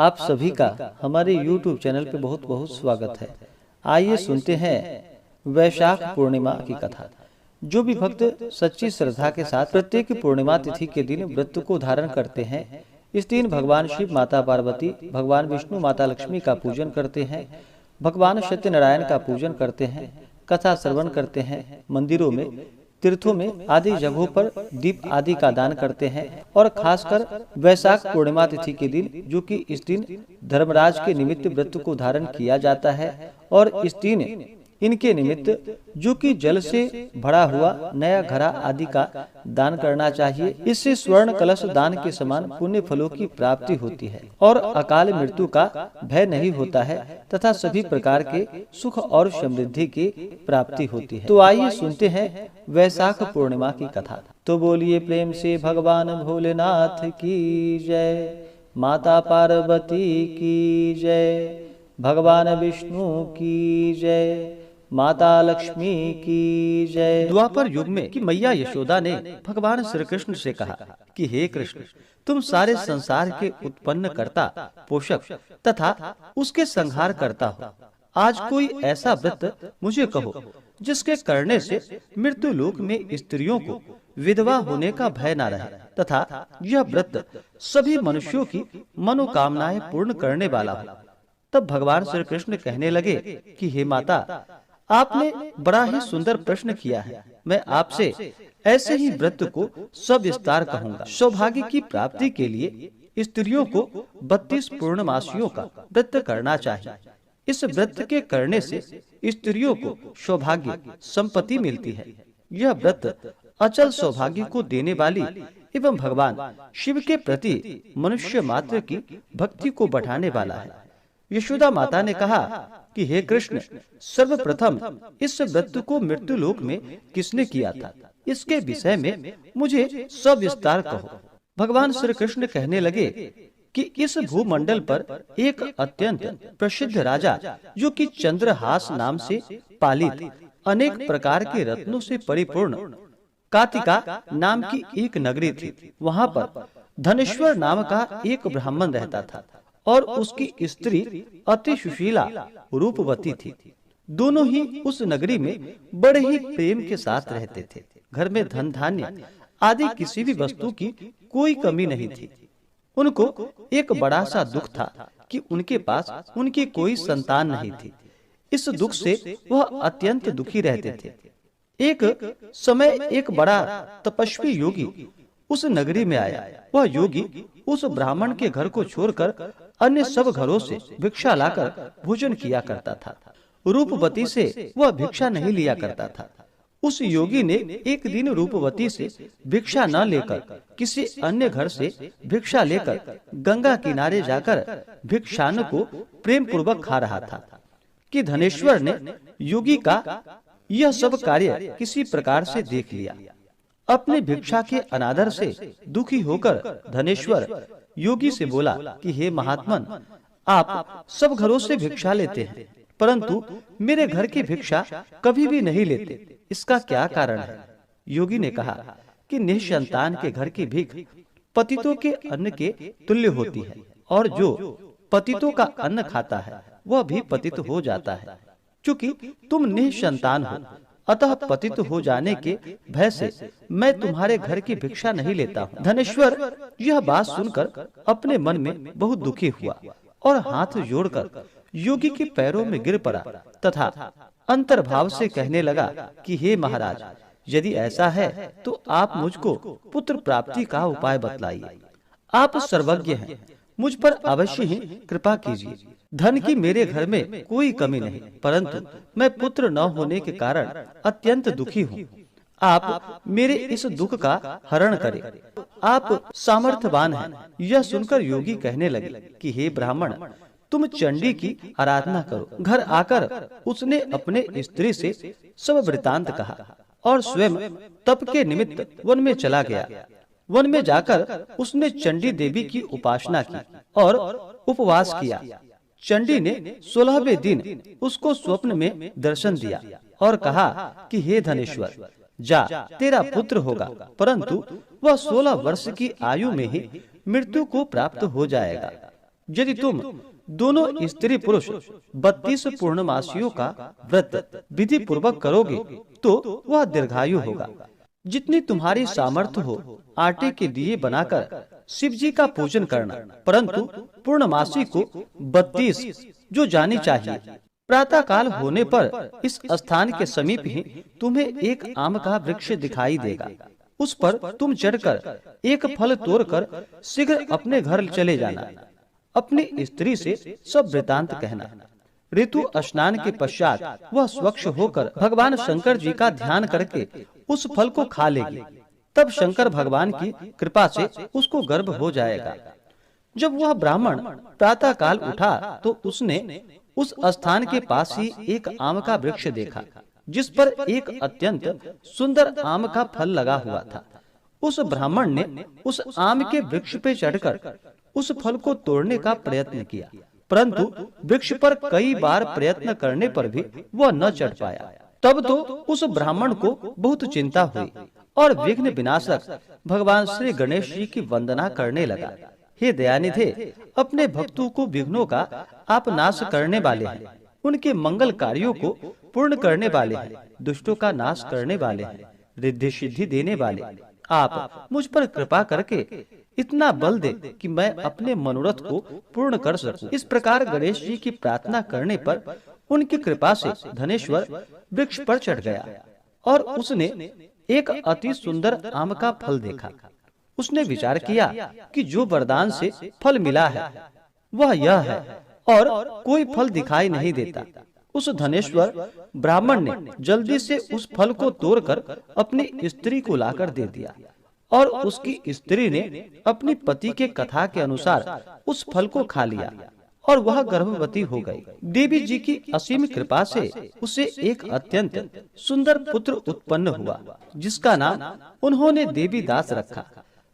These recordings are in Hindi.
आप सभी का हमारे YouTube चैनल पे बहुत बहुत स्वागत है। आइए सुनते हैं वैशाख पूर्णिमा की कथा। जो भी भक्त सच्ची श्रद्धा के साथ प्रत्येक पूर्णिमा तिथि के दिन व्रत को धारण करते हैं, इस दिन भगवान शिव, माता पार्वती, भगवान विष्णु, माता लक्ष्मी का पूजन करते हैं, भगवान सत्यनारायण का पूजन करते हैं, कथा श्रवण करते हैं, मंदिरों में, तीर्थों में आदि जगहों पर दीप आदि का दान करते हैं। और खासकर वैशाख पूर्णिमा तिथि के दिन, जो कि इस दिन धर्मराज के निमित्त व्रत को धारण किया जाता है, और इस दिन इनके निमित्त जो कि जल से भरा हुआ नया घड़ा आदि का दान करना चाहिए। इससे स्वर्ण कलश दान के समान पुण्य फलों की प्राप्ति होती है और अकाल मृत्यु का भय नहीं होता है तथा सभी प्रकार के सुख और समृद्धि की प्राप्ति होती है। तो आइए सुनते हैं वैशाख पूर्णिमा की कथा। तो बोलिए प्रेम से भगवान भोलेनाथ की जय, माता पार्वती की जय, भगवान विष्णु की जय, माता लक्ष्मी की जय। द्वापर युग में कि मैया यशोदा ने भगवान श्री कृष्ण से कहा कि हे कृष्ण, तुम सारे संसार के उत्पन्न करता, पोषक तथा उसके संहार करता हो। आज कोई ऐसा व्रत मुझे कहो जिसके करने से मृत्यु लोक में स्त्रियों को विधवा होने का भय न रहे तथा यह व्रत सभी मनुष्यों की मनोकामनाएं पूर्ण करने वाला हो। तब भगवान श्री कृष्ण कहने लगे कि हे माता, आपने बड़ा ही सुंदर प्रश्न किया है। मैं आपसे ऐसे ही व्रत को सविस्तार कहूँगा। सौभाग्य की प्राप्ति के लिए स्त्रियों को 32 पूर्णमासियों का व्रत करना चाहिए। इस व्रत के करने से स्त्रियों को सौभाग्य, संपत्ति मिलती है। यह व्रत अचल सौभाग्य को देने वाली एवं भगवान शिव के प्रति मनुष्य मात्र की भक्ति को बढ़ाने वाला है। यशोदा माता ने कहा कि हे कृष्ण, सर्वप्रथम इस व्रत को मृत्यु लोक में किसने किया था, इसके विषय में मुझे सविस्तार कहो। भगवान श्री कृष्ण कहने लगे कि इस भूमंडल पर एक अत्यंत प्रसिद्ध राजा, जो कि चंद्रहास नाम से पालित अनेक प्रकार के रत्नों से परिपूर्ण कातिका नाम की एक नगरी थी। वहाँ पर धनेश्वर नाम का एक ब्राह्मण रहता था और उसकी स्त्री अति सुशीला रूपवती थी। दोनों ही उस नगरी में बड़े ही प्रेम के साथ रहते थे। घर में धन धान्य आदि किसी भी वस्तु की कोई कमी नहीं थी। उनको एक बड़ा सा दुख था कि उनके पास उनकी कोई संतान नहीं थी। इस दुख से वह अत्यंत दुखी रहते थे। एक समय एक बड़ा तपस्वी योगी उस नगरी में आया। वह योगी उस ब्राह्मण के घर को छोड़कर अन्य सब घरों से भिक्षा लाकर भोजन किया करता था। रूपवती से वह भिक्षा नहीं लिया करता था। उस योगी ने एक दिन रूपवती से भिक्षा न लेकर किसी अन्य घर से भिक्षा लेकर गंगा किनारे जाकर भिक्षान्न को प्रेम पूर्वक खा रहा था कि धनेश्वर ने योगी का यह सब कार्य किसी प्रकार से देख लिया। अपने भिक्षा के अनादर से दुखी होकर धनेश्वर योगी से बोला कि हे महात्मन, आप सब घरों से भिक्षा लेते हैं, परंतु मेरे घर की भिक्षा कभी भी नहीं लेते। इसका क्या कारण है? योगी ने कहा कि निसंतान के घर की भीख पतितों के अन्न के तुल्य होती है, और जो पतितों का अन्न खाता है वह भी पतित हो जाता है। चूंकि तुम निसंतान हो, अतः पतित हो जाने के भय से मैं तुम्हारे घर की भिक्षा नहीं लेता हूँ। धनेश्वर यह बात सुनकर अपने मन में बहुत दुखी हुआ और हाथ जोड़कर योगी के पैरों में गिर पड़ा तथा अंतर्भाव से कहने लगा कि हे महाराज, यदि ऐसा है तो आप मुझको पुत्र प्राप्ति का उपाय बतलाइए। आप सर्वज्ञ हैं, मुझ पर अवश्य ही कृपा कीजिए। धन की मेरे घर में कोई कमी नहीं, परंतु मैं पुत्र न होने के कारण अत्यंत दुखी हूँ। आप मेरे इस दुख का हरण करें। आप सामर्थ्यवान हैं। यह सुनकर योगी कहने लगे कि हे ब्राह्मण, तुम चंडी की आराधना करो। घर आकर उसने अपने स्त्री से सब वृतांत कहा और स्वयं तप के निमित्त वन में चला गया। वन में जाकर उसने चंडी देवी की उपासना की और उपवास किया। चंडी ने 16वें दिन उसको स्वप्न में दर्शन दिया और कहा कि हे धनेश्वर, जा, तेरा पुत्र होगा, परंतु वह 16 वर्ष की आयु में ही मृत्यु को प्राप्त हो जाएगा। यदि तुम दोनों स्त्री पुरुष 32 पूर्णमासियों का व्रत विधि पूर्वक करोगे तो वह दीर्घायु होगा। जितनी तुम्हारी सामर्थ्य हो आटे के दिए बनाकर शिव जी का पूजन करना, परंतु पूर्णमासी को 32 जो जानी चाहिए। प्रातः काल होने पर इस स्थान के समीप ही तुम्हें एक आम का वृक्ष दिखाई देगा। उस पर तुम चढ़कर एक फल तोड़कर शीघ्र अपने घर चले जाना। अपनी स्त्री से सब वृतांत कहना। ऋतु स्नान के पश्चात वह स्वच्छ होकर भगवान शंकर जी का ध्यान करके उस फल को खा लेगी। तब शंकर भगवान की कृपा से उसको गर्भ हो जाएगा। जब वह ब्राह्मण प्रातः काल उठा तो उसने उस स्थान के पास ही एक आम का वृक्ष देखा, जिस पर एक अत्यंत सुंदर आम का फल लगा हुआ था। उस ब्राह्मण ने उस आम के वृक्ष पे चढ़कर उस फल को तोड़ने का प्रयत्न किया, परंतु वृक्ष पर कई बार प्रयत्न करने पर भी वह न चढ़ पाया। तब तो उस ब्राह्मण को बहुत चिंता हुई और विघ्न विनाशक भगवान श्री गणेश जी की वंदना करने लगा। हे दयानिधे, अपने भक्तों को विघ्नों का आप नाश करने वाले हैं, उनके मंगल कार्यों को पूर्ण करने वाले हैं, दुष्टों का नाश करने वाले हैं, रिद्धि सिद्धि देने वाले। आप मुझ पर कृपा करके इतना बल दे कि मैं अपने मनोरथ को पूर्ण कर सकूं। इस प्रकार गणेश जी की प्रार्थना करने पर उनकी कृपा से धनेश्वर वृक्ष पर चढ़ गया और उसने एक अति सुंदर आम का फल देखा। उसने विचार किया कि जो वरदान से फल मिला है वह यह है और कोई फल दिखाई नहीं देता। उस धनेश्वर ब्राह्मण ने जल्दी से उस फल को तोड़कर अपनी स्त्री को लाकर दे दिया और उसकी स्त्री ने अपनी पति के कथा के अनुसार उस फल को खा लिया और वह गर्भवती हो गई। देवी जी की असीम कृपा से उसे एक अत्यंत सुंदर पुत्र उत्पन्न हुआ, जिसका नाम उन्होंने देवी दास रखा।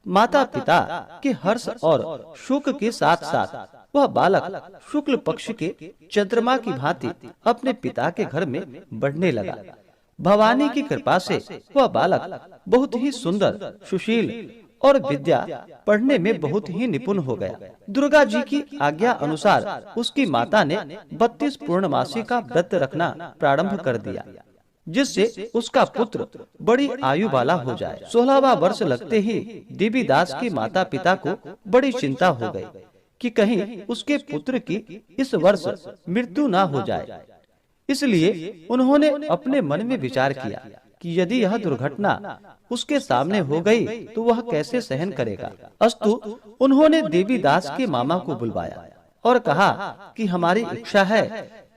माता पिता के हर्ष और शोक के साथ साथ वह बालक शुक्ल पक्ष के चंद्रमा की भांति अपने पिता के घर में बढ़ने लगा। भवानी की कृपा से वह बालक बहुत ही सुंदर, सुशील और विद्या पढ़ने में बहुत ही निपुण हो गया। दुर्गा जी की आज्ञा अनुसार उसकी माता ने 32 पूर्णमासी का व्रत रखना प्रारंभ कर दिया, जिससे उसका पुत्र बड़ी आयु वाला हो जाए। 16वां वर्ष लगते ही देवी दास की माता पिता को बड़ी चिंता हो गई कि कहीं उसके पुत्र की इस वर्ष मृत्यु ना हो जाए। इसलिए उन्होंने अपने मन में विचार किया कि यदि यह दुर्घटना उसके सामने हो गई तो वह कैसे सहन करेगा। अस्तु उन्होंने देवी दास के मामा को बुलवाया और कहा कि हमारी इच्छा है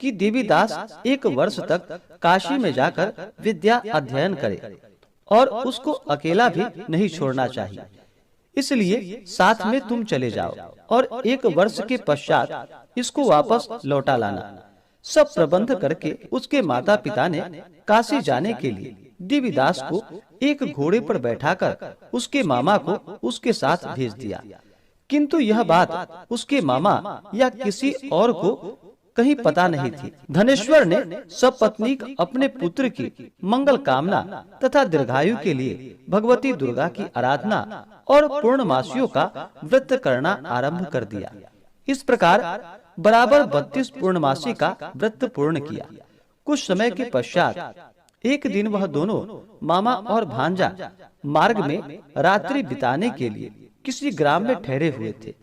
कि देवी दास 1 वर्ष तक काशी में जाकर विद्या अध्ययन करे और उसको अकेला भी नहीं छोड़ना चाहिए। इसलिए साथ में तुम चले जाओ और 1 वर्ष के पश्चात इसको वापस लौटा लाना। सब प्रबंध करके उसके माता पिता ने काशी जाने के लिए देवीदास को एक घोड़े पर बैठाकर उसके मामा को उसके साथ भेज दिया। किंतु यह बात उसके मामा या किसी और को कहीं पता नहीं थी। धनेश्वर ने सपत्नीक अपने पुत्र की मंगल कामना तथा दीर्घायु के लिए भगवती दुर्गा की आराधना और पूर्णमासियों का व्रत करना आरंभ कर दिया। इस प्रकार बराबर 32 पूर्णमासी का व्रत पूर्ण किया। कुछ समय के पश्चात एक दिन वह दोनों मामा और भांजा मार्ग में रात्रि बिताने के लिए किसी ग्राम में ठहरे हुए थे।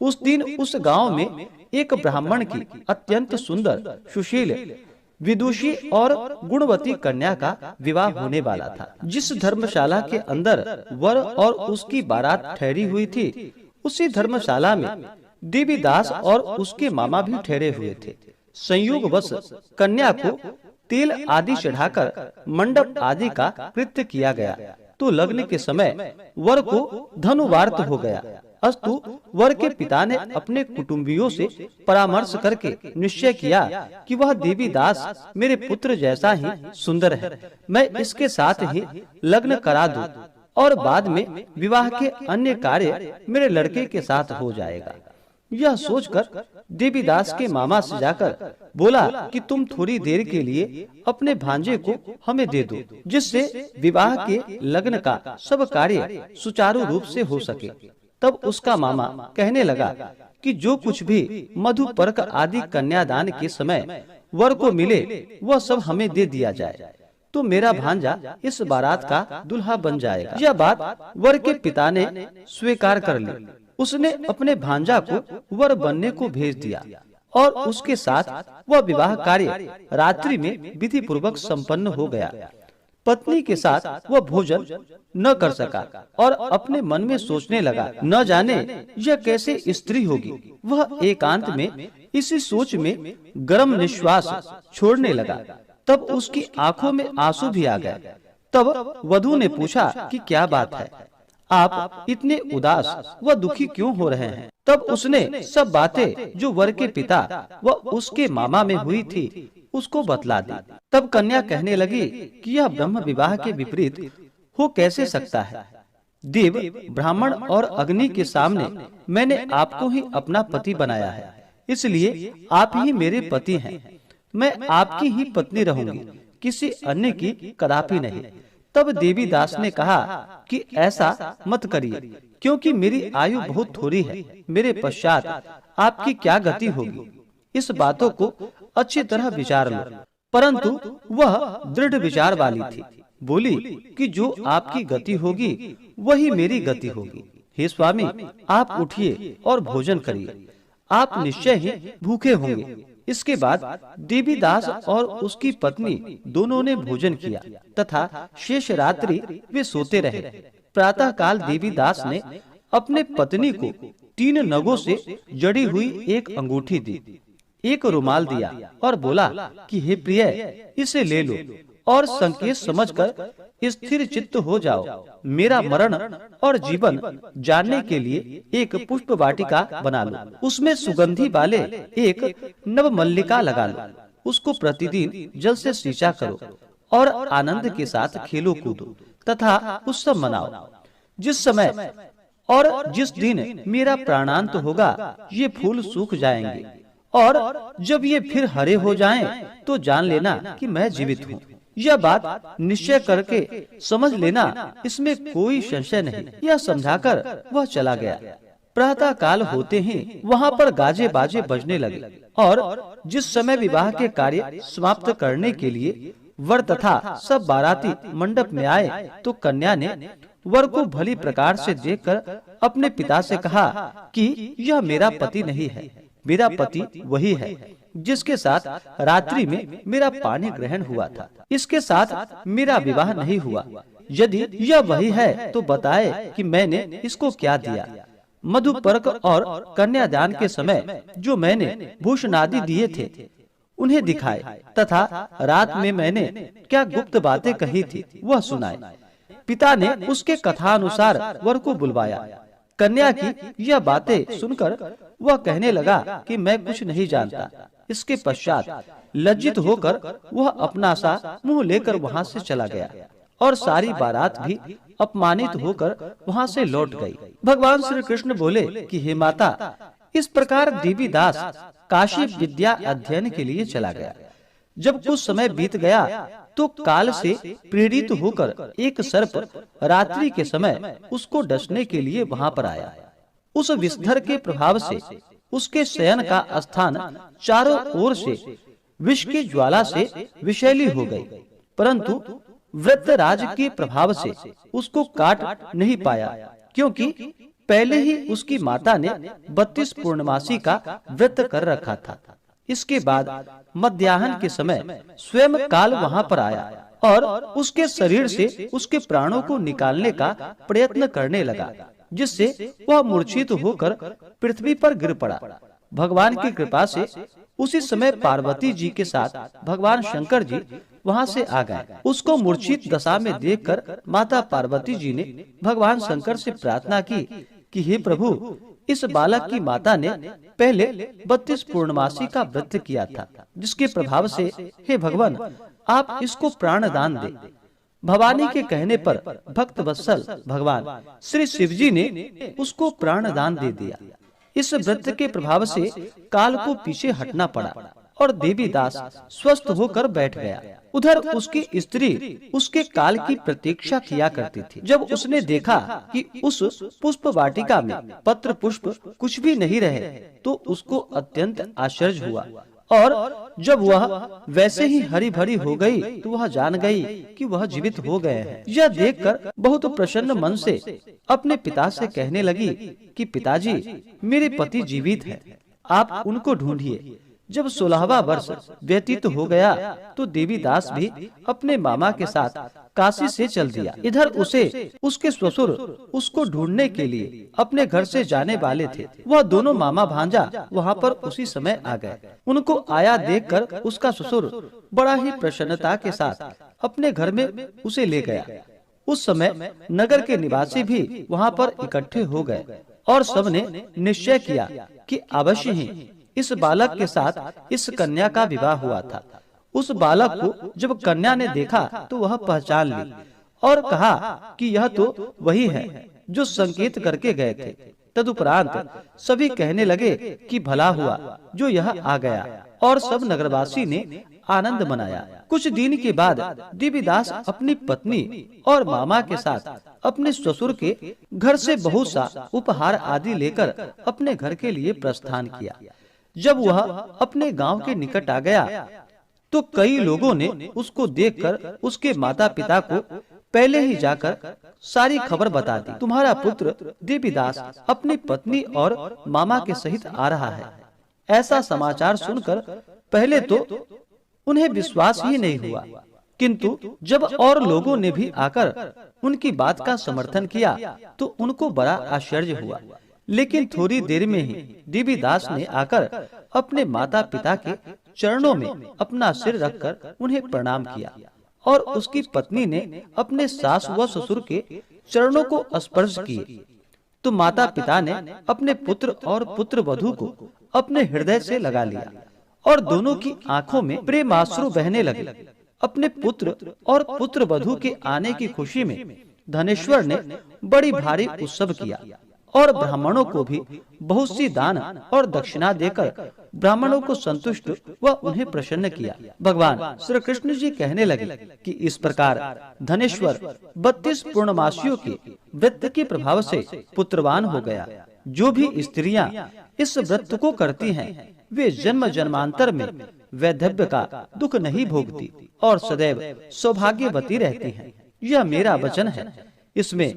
उस दिन उस गांव में एक ब्राह्मण की अत्यंत सुंदर, सुशील, विदुषी और गुणवती कन्या का विवाह होने वाला था। जिस धर्मशाला के अंदर वर और उसकी बारात ठहरी हुई थी, उसी धर्मशाला में देवीदास और उसके मामा भी ठहरे हुए थे। संयोगवश कन्या को तेल आदि चढ़ाकर मंडप आदि का कृत्य किया गया तो लग्न के समय वर को धनुवार्त हो गया। अस्तु वर के पिता ने अपने कुटुंबियों से परामर्श करके निश्चय किया कि वह देवीदास मेरे पुत्र जैसा ही सुंदर है, मैं इसके साथ ही लग्न करा दूं और बाद में विवाह के अन्य कार्य मेरे लड़के के साथ हो जाएगा। यह सोचकर देवीदास के मामा से जाकर बोला कि तुम थोड़ी देर के लिए अपने भांजे को हमें दे दो, जिससे विवाह के लग्न का सब कार्य सुचारू रूप से हो सके। तब उसका मामा कहने लगा कि जो कुछ भी मधुपर्क आदि कन्यादान के समय वर को मिले वह सब हमें दे दिया जाए, तो मेरा भांजा इस बारात का दूल्हा बन जाएगा। यह बात वर के पिता ने स्वीकार कर ली। उसने अपने भांजा को वर बनने को भेज दिया और उसके साथ वह विवाह कार्य रात्रि में विधि पूर्वक संपन्न हो गया। पत्नी के साथ वह भोजन न कर सका और अपने मन में सोचने लगा, न जाने यह कैसे स्त्री होगी। वह एकांत में इसी सोच में गर्म निश्वास छोड़ने लगा। तब उसकी आंखों में आंसू भी आ गए। तब वधू ने पूछा कि क्या बात है, आप इतने उदास व दुखी क्यों हो रहे हैं? तब उसने सब बातें जो वर के पिता व उसके मामा में हुई थी उसको बतला दी। तब कन्या कहने लगी कि यह ब्रह्म विवाह के विपरीत हो कैसे सकता है? देव, ब्राह्मण और अग्नि के सामने मैंने आपको ही अपना पति बनाया है, इसलिए आप ही मेरे पति हैं। मैं आपकी ही पत्नी रहूंगी, किसी अन्य की कदापि नहीं। तब देवी दास ने कहा कि ऐसा मत करिए, क्योंकि मेरी आयु बहुत थोड़ी है। मेरे पश्चात आपकी क्या गति होगी, इस बातों को अच्छी तरह विचार लो। परंतु वह दृढ़ विचार वाली थी। बोली कि जो आपकी गति होगी वही मेरी गति होगी। हे स्वामी, आप उठिए और भोजन करिए, आप निश्चय ही भूखे होंगे। इसके बाद देवीदास और उसकी पत्नी दोनों ने भोजन किया तथा शेष रात्रि वे सोते रहे। प्रातः काल देवीदास ने अपने पत्नी को 3 नगों से जड़ी हुई एक अंगूठी दी, एक रुमाल दिया और बोला कि हे प्रिय, इसे ले लो और संकेत समझकर स्थिर चित्त हो जाओ। मेरा मरण और जीवन जानने के लिए एक पुष्प वाटिका बना लो, उसमें सुगंधी वाले एक नव मल्लिका लगा लो, उसको प्रतिदिन जल से सींचा करो और आनंद के साथ खेलो कूदो तथा उत्सव मनाओ। जिस समय और जिस दिन मेरा प्राणांत होगा ये फूल सूख जाएंगे और जब ये फिर हरे हो जाएं, तो जान लेना कि मैं जीवित हूँ। यह बात निश्चय करके समझ लेना, इसमें कोई संशय नहीं। यह समझाकर वह चला गया। प्रातः काल होते ही वहाँ पर गाजे बाजे बजने लगे और जिस समय विवाह के कार्य समाप्त करने के लिए वर तथा सब बाराती मंडप में आए, तो कन्या ने वर को भली प्रकार से देखकर अपने पिता से कहा कि यह मेरा पति नहीं है, मेरा पति वही है जिसके साथ रात्रि में मेरा पानी ग्रहण हुआ था। इसके साथ मेरा विवाह नहीं हुआ। यदि यह वही है तो बताए कि मैंने इसको क्या दिया। मधुपर्क और कन्यादान के समय जो मैंने भूषणादि दिए थे उन्हें दिखाए तथा रात में मैंने क्या गुप्त बातें कही थी वह सुनाए। पिता ने उसके कथानुसार वर को बुलवाया। कन्या की यह बातें सुनकर वह कहने लगा कि मैं कुछ नहीं जानता। इसके पश्चात लज्जित होकर वह अपना सा मुंह लेकर वहाँ से चला गया और सारी बारात भी अपमानित होकर वहाँ से लौट गई। भगवान श्री कृष्ण बोले कि हे माता, इस प्रकार देवीदास काशी विद्या अध्ययन के लिए चला गया। जब कुछ समय बीत गया तो काल से प्रेरित होकर एक सर्प रात्रि के समय उसको डसने के लिए वहाँ पर आया। उस विषधर के प्रभाव से उसके शयन का स्थान चारों ओर से विष की ज्वाला से विषैली हो गई, परंतु वृत्रराज के प्रभाव से उसको काट नहीं पाया, क्योंकि पहले ही उसकी माता ने 32 पूर्णमासी का व्रत कर रखा था। इसके बाद मध्याह्न के समय स्वयं काल वहाँ पर आया और उसके शरीर से उसके प्राणों को निकालने का प्रयत्न करने लगा, जिससे वह मूर्छित होकर पृथ्वी पर गिर पड़ा। भगवान की कृपा से उसी समय पार्वती जी के साथ भगवान शंकर जी वहाँ से आ गए। उसको मूर्छित दशा में देखकर माता पार्वती जी ने भगवान शंकर से प्रार्थना की कि हे प्रभु, इस बालक की माता ने पहले 32 पूर्णमासी का व्रत किया था, जिसके प्रभाव से हे भगवान आप इसको प्राण दान दे। भवानी के कहने पर भक्त वत्सल भगवान श्री शिव जी ने उसको प्राण दान दे दिया। इस व्रत के प्रभाव से काल को पीछे हटना पड़ा और देवीदास स्वस्थ होकर बैठ गया। उधर उसकी स्त्री उसके काल की प्रतीक्षा किया करती थी। जब उसने देखा कि उस पुष्प वाटिका में पत्र पुष्प कुछ भी नहीं रहे, तो उसको अत्यंत आश्चर्य हुआ, और जब वह वैसे ही हरी भरी हो गई तो वह जान गई कि वह जीवित हो गए हैं। यह देखकर बहुत प्रसन्न मन से अपने पिता से कहने लगी कि पिताजी, मेरे पति जीवित हैं, आप उनको ढूंढिए। जब 16वां वर्ष व्यतीत हो गया तो देवीदास भी अपने मामा के साथ काशी से चल दिया। इधर उसे उसके ससुर उसको ढूंढने के लिए अपने घर से जाने वाले थे। वह दोनों मामा भांजा वहाँ पर उसी समय आ गए। उनको आया देखकर उसका ससुर बड़ा ही प्रसन्नता के साथ अपने घर में उसे ले गया। उस समय नगर के निवासी भी वहाँ पर इकट्ठे हो गए और सबने निश्चय किया कि अवश्य ही इस बालक के साथ इस कन्या का विवाह हुआ था। उस बालक को जब कन्या ने देखा तो वह पहचान ली और कहा कि यह तो वही है जो संकेत करके गए थे। तदुपरांत सभी कहने लगे कि भला हुआ जो यह आ गया, और सब नगरवासी ने आनंद मनाया। कुछ दिन के बाद देवीदास अपनी पत्नी और मामा के साथ अपने ससुर के घर से बहुत सा उपहार आदि लेकर अपने घर के लिए प्रस्थान किया। जब वह अपने गांव के निकट आ गया तो कई लोगों ने उसको देखकर उसके माता पिता को पहले ही जाकर सारी खबर बता दी। तुम्हारा पुत्र देवीदास अपनी पत्नी और मामा के सहित आ रहा है। ऐसा समाचार सुनकर पहले तो उन्हें विश्वास ही नहीं हुआ, किंतु जब और लोगों ने भी आकर उनकी बात का समर्थन किया तो उनको बड़ा आश्चर्य हुआ। लेकिन थोड़ी देर में ही देवीदास ने आकर अपने माता पिता के चरणों में अपना सिर रखकर उन्हें प्रणाम किया, और उसकी पत्नी ने अपने सास व ससुर के चरणों को स्पर्श किए। तो माता पिता ने अपने पुत्र और पुत्र वधू को अपने हृदय से लगा लिया और दोनों की आंखों में प्रेमाश्रु बहने लगे। अपने पुत्र और पुत्र वधू के आने की खुशी में धनेश्वर ने बड़ी भारी उत्सव किया और ब्राह्मणों को भी बहुत सी दान और दक्षिणा देकर ब्राह्मणों को संतुष्ट व उन्हें प्रसन्न किया। भगवान श्री कृष्ण जी कहने लगे कि इस प्रकार धनेश्वर 32 पूर्णमासियों के व्रत के प्रभाव से पुत्रवान हो गया। जो भी स्त्रियां इस व्रत को करती हैं वे जन्म जन्मांतर में वैधव्य का दुख नहीं भोगती और सदैव सौभाग्यवती रहती हैं। यह मेरा वचन है, इसमें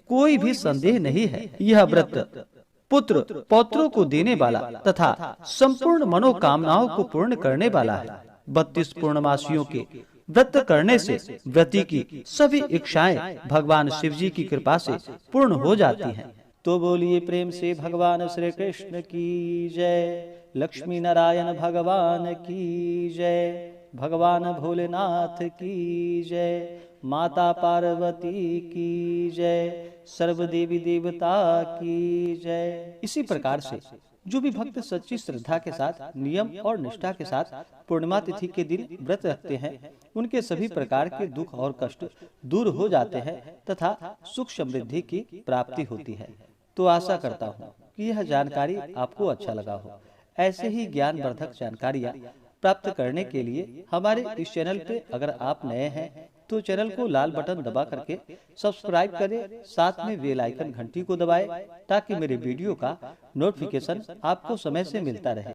कोई भी संदेह नहीं है। यह व्रत पुत्र पौत्रों को देने वाला तथा संपूर्ण मनोकामनाओं को पूर्ण करने वाला है। 32 पूर्णमासियों के व्रत करने से व्रती की सभी इच्छाएं भगवान शिव जी की कृपा से पूर्ण हो जाती हैं। तो बोलिए प्रेम से भगवान श्री कृष्ण की जय, लक्ष्मी नारायण भगवान की जय, भगवान भोलेनाथ की जय, माता पार्वती की जय, सर्व देवी देवता की जय। इसी प्रकार से जो भी भक्त सच्ची श्रद्धा के साथ नियम और निष्ठा के साथ पूर्णिमा तिथि के दिन व्रत रखते हैं, उनके सभी प्रकार के दुख और कष्ट दूर हो जाते हैं तथा सुख समृद्धि की प्राप्ति होती है। तो आशा करता हूँ कि यह जानकारी आपको अच्छा लगा हो। ऐसे ही ज्ञानवर्धक जानकारियाँ प्राप्त करने के लिए हमारे इस चैनल पे अगर आप नए हैं तो चैनल को लाल बटन दबा करके सब्सक्राइब करें, साथ में बेल आइकन घंटी को दबाएं ताकि मेरे वीडियो का नोटिफिकेशन आपको समय से मिलता रहे।